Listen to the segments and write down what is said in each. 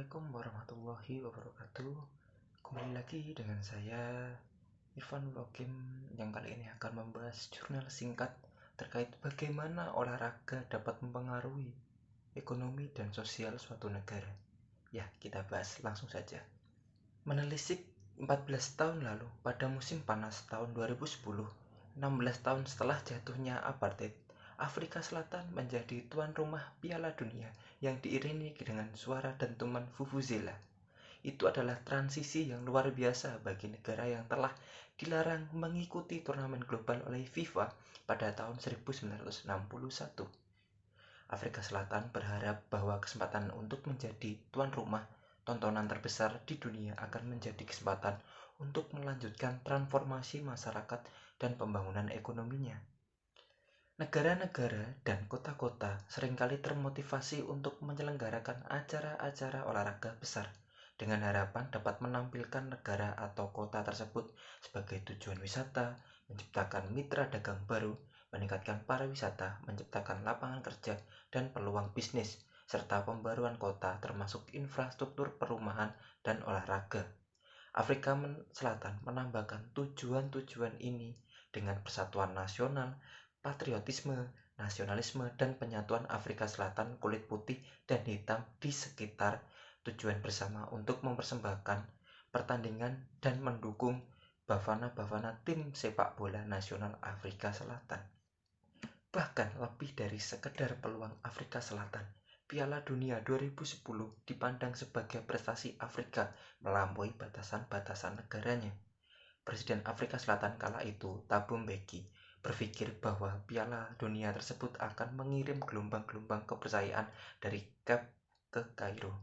Assalamualaikum warahmatullahi wabarakatuh. Kembali lagi dengan saya Irfan Lokim yang kali ini akan membahas jurnal singkat terkait bagaimana olahraga dapat mempengaruhi ekonomi dan sosial suatu negara. Ya, kita bahas langsung saja. Menelisik 14 tahun lalu pada musim panas tahun 2010, 16 tahun setelah jatuhnya apartheid, Afrika Selatan menjadi tuan rumah Piala Dunia yang diiringi dengan suara dentuman vuvuzela. Itu adalah transisi yang luar biasa bagi negara yang telah dilarang mengikuti turnamen global oleh FIFA pada tahun 1961. Afrika Selatan berharap bahwa kesempatan untuk menjadi tuan rumah tontonan terbesar di dunia akan menjadi kesempatan untuk melanjutkan transformasi masyarakat dan pembangunan ekonominya. Negara-negara dan kota-kota seringkali termotivasi untuk menyelenggarakan acara-acara olahraga besar dengan harapan dapat menampilkan negara atau kota tersebut sebagai tujuan wisata, menciptakan mitra dagang baru, meningkatkan pariwisata, menciptakan lapangan kerja dan peluang bisnis, serta pembaruan kota termasuk infrastruktur perumahan dan olahraga. Afrika Selatan menambahkan tujuan-tujuan ini dengan persatuan nasional, patriotisme, nasionalisme, dan penyatuan Afrika Selatan kulit putih dan hitam di sekitar tujuan bersama untuk mempersembahkan pertandingan dan mendukung bafana-bafana tim sepak bola nasional Afrika Selatan. Bahkan lebih dari sekedar peluang Afrika Selatan, Piala Dunia 2010 dipandang sebagai prestasi Afrika melampaui batasan-batasan negaranya. Presiden Afrika Selatan kala itu, Thabo Mbeki, berpikir bahwa Piala Dunia tersebut akan mengirim gelombang-gelombang kepercayaan dari Cape ke Kairo,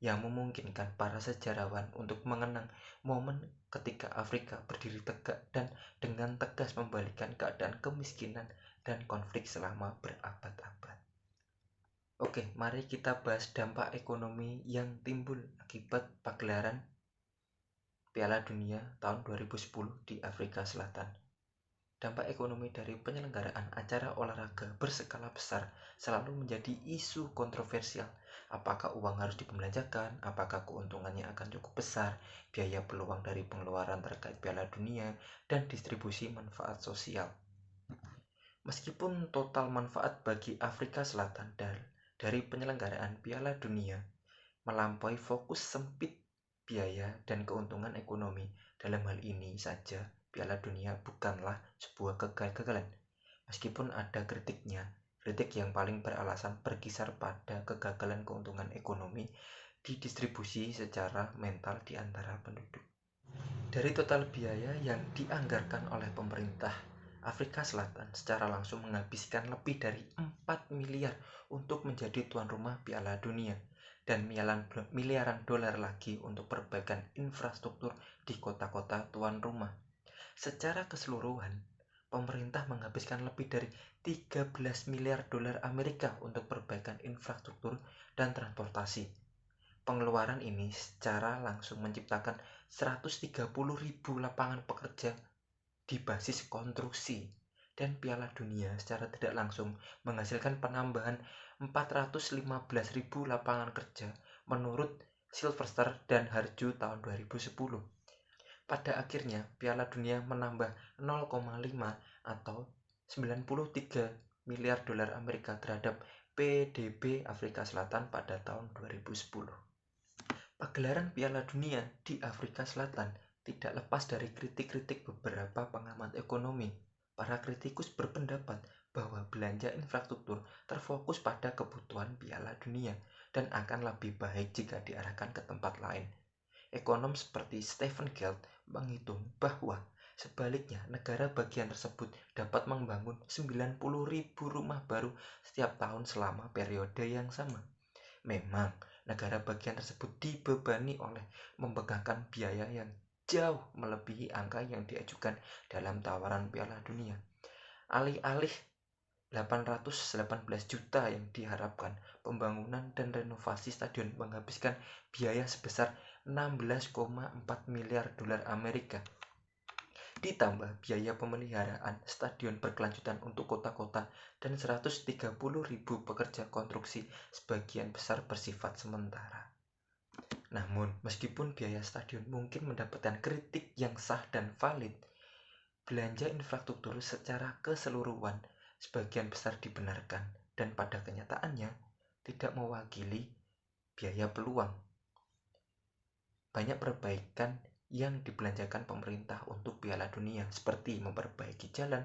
yang memungkinkan para sejarawan untuk mengenang momen ketika Afrika berdiri tegak dan dengan tegas membalikan keadaan kemiskinan dan konflik selama berabad-abad. Oke, mari kita bahas dampak ekonomi yang timbul akibat pagelaran Piala Dunia tahun 2010 di Afrika Selatan. Dampak ekonomi dari penyelenggaraan acara olahraga berskala besar selalu menjadi isu kontroversial. Apakah uang harus dibelanjakan? Apakah keuntungannya akan cukup besar? Biaya peluang dari pengeluaran terkait Piala Dunia dan distribusi manfaat sosial. Meskipun total manfaat bagi Afrika Selatan dari penyelenggaraan Piala Dunia melampaui fokus sempit biaya dan keuntungan ekonomi, dalam hal ini saja Piala Dunia bukanlah sebuah kegagalan. Meskipun ada kritiknya, kritik yang paling beralasan berkisar pada kegagalan keuntungan ekonomi didistribusi secara mental di antara penduduk. Dari total biaya yang dianggarkan oleh pemerintah, Afrika Selatan secara langsung menghabiskan lebih dari 4 miliar untuk menjadi tuan rumah Piala Dunia dan miliaran dolar lagi untuk perbaikan infrastruktur di kota-kota tuan rumah. Secara keseluruhan, pemerintah menghabiskan lebih dari 13 miliar dolar Amerika untuk perbaikan infrastruktur dan transportasi. Pengeluaran ini secara langsung menciptakan 130.000 lapangan pekerja di basis konstruksi, dan Piala Dunia secara tidak langsung menghasilkan penambahan 415.000 lapangan kerja menurut Sylvester dan Harjo tahun 2010. Pada akhirnya, Piala Dunia menambah 0,5 atau 93 miliar dolar Amerika terhadap PDB Afrika Selatan pada tahun 2010. Pagelaran Piala Dunia di Afrika Selatan tidak lepas dari kritik-kritik beberapa pengamat ekonomi. Para kritikus berpendapat bahwa belanja infrastruktur terfokus pada kebutuhan Piala Dunia dan akan lebih baik jika diarahkan ke tempat lain. Ekonom seperti Stephen Geld menghitung bahwa sebaliknya negara bagian tersebut dapat membangun 90.000 rumah baru setiap tahun selama periode yang sama. Memang negara bagian tersebut dibebani oleh membengkakkan biaya yang jauh melebihi angka yang diajukan dalam tawaran Piala Dunia. Alih-alih 818 juta yang diharapkan, pembangunan dan renovasi stadion menghabiskan biaya sebesar 16,4 miliar dolar Amerika. Ditambah biaya pemeliharaan stadion berkelanjutan untuk kota-kota dan 130.000 pekerja konstruksi sebagian besar bersifat sementara. Namun, meskipun biaya stadion mungkin mendapatkan kritik yang sah dan valid, belanja infrastruktur secara keseluruhan sebagian besar dibenarkan dan pada kenyataannya tidak mewakili biaya peluang. Banyak perbaikan yang dibelanjakan pemerintah untuk Piala Dunia seperti memperbaiki jalan,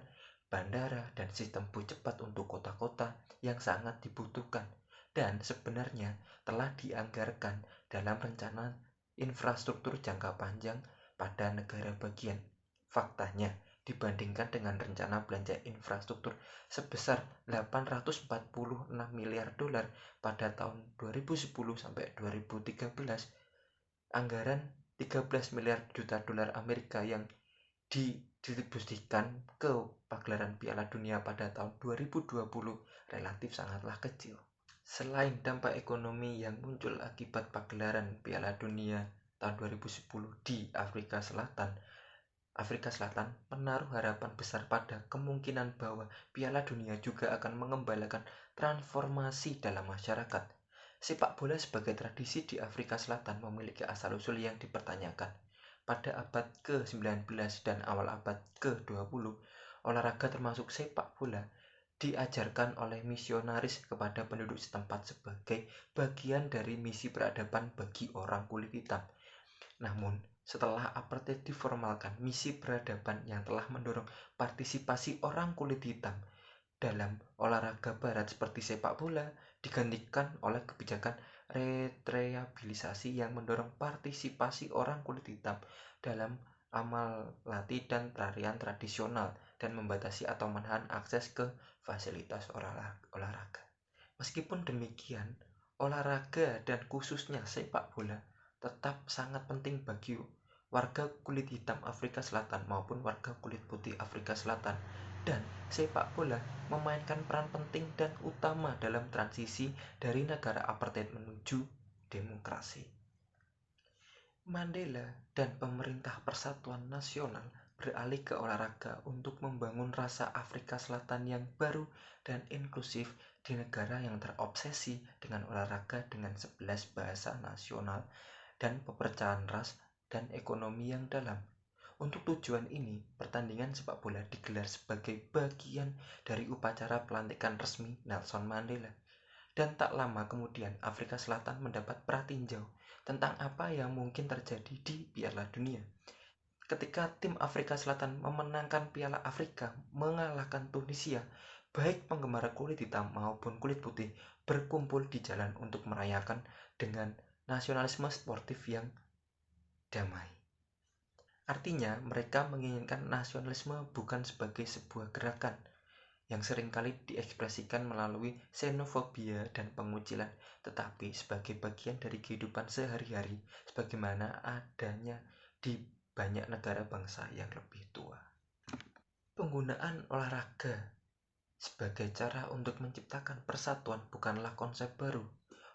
bandara, dan sistem bus cepat untuk kota-kota yang sangat dibutuhkan dan sebenarnya telah dianggarkan dalam rencana infrastruktur jangka panjang pada negara bagian. Faktanya, dibandingkan dengan rencana belanja infrastruktur sebesar 846 miliar dolar pada tahun 2010 sampai 2013, anggaran 13 miliar juta dolar Amerika yang didistribusikan ke pagelaran Piala Dunia pada tahun 2020 relatif sangatlah kecil. Selain dampak ekonomi yang muncul akibat pagelaran Piala Dunia tahun 2010 di Afrika Selatan menaruh harapan besar pada kemungkinan bahwa Piala Dunia juga akan mengembalikan transformasi dalam masyarakat. Sepak bola sebagai tradisi di Afrika Selatan memiliki asal-usul yang dipertanyakan. Pada abad ke-19 dan awal abad ke-20, olahraga termasuk sepak bola diajarkan oleh misionaris kepada penduduk setempat sebagai bagian dari misi peradaban bagi orang kulit hitam. Namun, setelah apartheid diformalkan, misi peradaban yang telah mendorong partisipasi orang kulit hitam dalam olahraga barat seperti sepak bola digantikan oleh kebijakan retrehabilitasi yang mendorong partisipasi orang kulit hitam dalam amal latih dan tarian tradisional dan membatasi atau menahan akses ke fasilitas olahraga. Meskipun demikian, olahraga dan khususnya sepak bola tetap sangat penting bagi warga kulit hitam Afrika Selatan maupun warga kulit putih Afrika Selatan, dan sepak bola memainkan peran penting dan utama dalam transisi dari negara apartheid menuju demokrasi. Mandela dan Pemerintah Persatuan Nasional beralih ke olahraga untuk membangun rasa Afrika Selatan yang baru dan inklusif di negara yang terobsesi dengan olahraga dengan 11 bahasa nasional dan pepercayaan ras dan ekonomi yang dalam. Untuk tujuan ini, pertandingan sepak bola digelar sebagai bagian dari upacara pelantikan resmi Nelson Mandela. Dan tak lama kemudian Afrika Selatan mendapat pratinjau tentang apa yang mungkin terjadi di Piala Dunia. Ketika tim Afrika Selatan memenangkan Piala Afrika mengalahkan Tunisia, baik penggemar kulit hitam maupun kulit putih berkumpul di jalan untuk merayakan dengan nasionalisme sportif yang damai. Artinya, mereka menginginkan nasionalisme bukan sebagai sebuah gerakan yang seringkali diekspresikan melalui xenofobia dan pengucilan, tetapi sebagai bagian dari kehidupan sehari-hari sebagaimana adanya di banyak negara bangsa yang lebih tua. Penggunaan olahraga sebagai cara untuk menciptakan persatuan bukanlah konsep baru.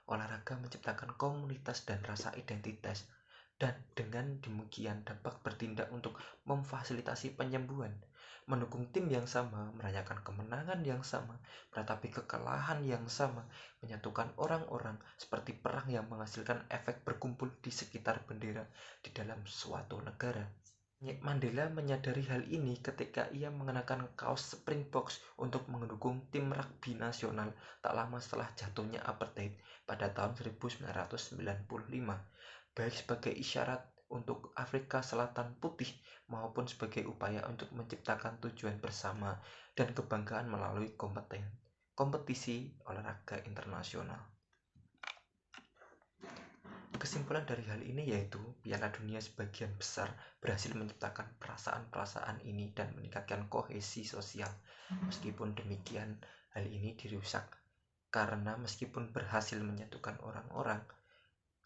Olahraga menciptakan komunitas dan rasa identitas, dan dengan demikian dapat bertindak untuk memfasilitasi penyembuhan, mendukung tim yang sama, merayakan kemenangan yang sama, meratapi kekalahan yang sama, menyatukan orang-orang seperti perang yang menghasilkan efek berkumpul di sekitar bendera di dalam suatu negara. Mandela menyadari hal ini ketika ia mengenakan kaos Springboks untuk mendukung tim rugby nasional tak lama setelah jatuhnya apartheid pada tahun 1995, baik sebagai isyarat untuk Afrika Selatan putih maupun sebagai upaya untuk menciptakan tujuan bersama dan kebanggaan melalui kompetisi olahraga internasional. Kesimpulan dari hal ini yaitu Piala Dunia sebagian besar berhasil menciptakan perasaan-perasaan ini dan meningkatkan kohesi sosial. Meskipun demikian, hal ini dirusak karena meskipun berhasil menyatukan orang-orang,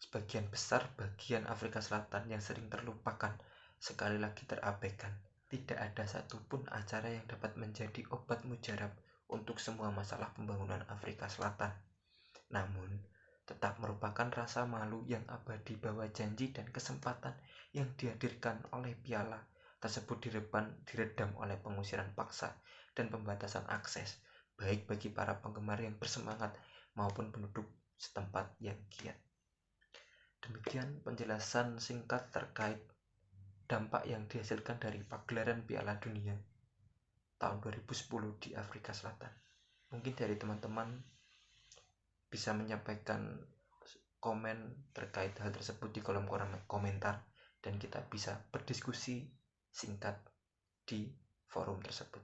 sebagian besar bagian Afrika Selatan yang sering terlupakan sekali lagi terabaikan. Tidak ada satupun acara yang dapat menjadi obat mujarab untuk semua masalah pembangunan Afrika Selatan. Namun, tetap merupakan rasa malu yang abadi bahwa janji dan kesempatan yang dihadirkan oleh piala tersebut diredam oleh pengusiran paksa dan pembatasan akses, baik bagi para penggemar yang bersemangat maupun penduduk setempat yang giat. Demikian penjelasan singkat terkait dampak yang dihasilkan dari pagelaran Piala Dunia tahun 2010 di Afrika Selatan. Mungkin dari teman-teman bisa menyampaikan komen terkait hal tersebut di kolom komentar dan kita bisa berdiskusi singkat di forum tersebut.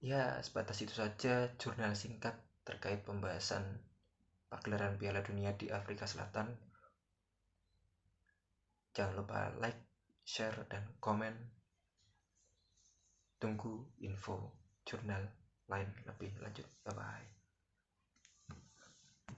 Ya, sebatas itu saja jurnal singkat terkait pembahasan pagelaran Piala Dunia di Afrika Selatan. Jangan lupa like, share, dan komen. Tunggu info jurnal lain lebih lanjut. Bye-bye.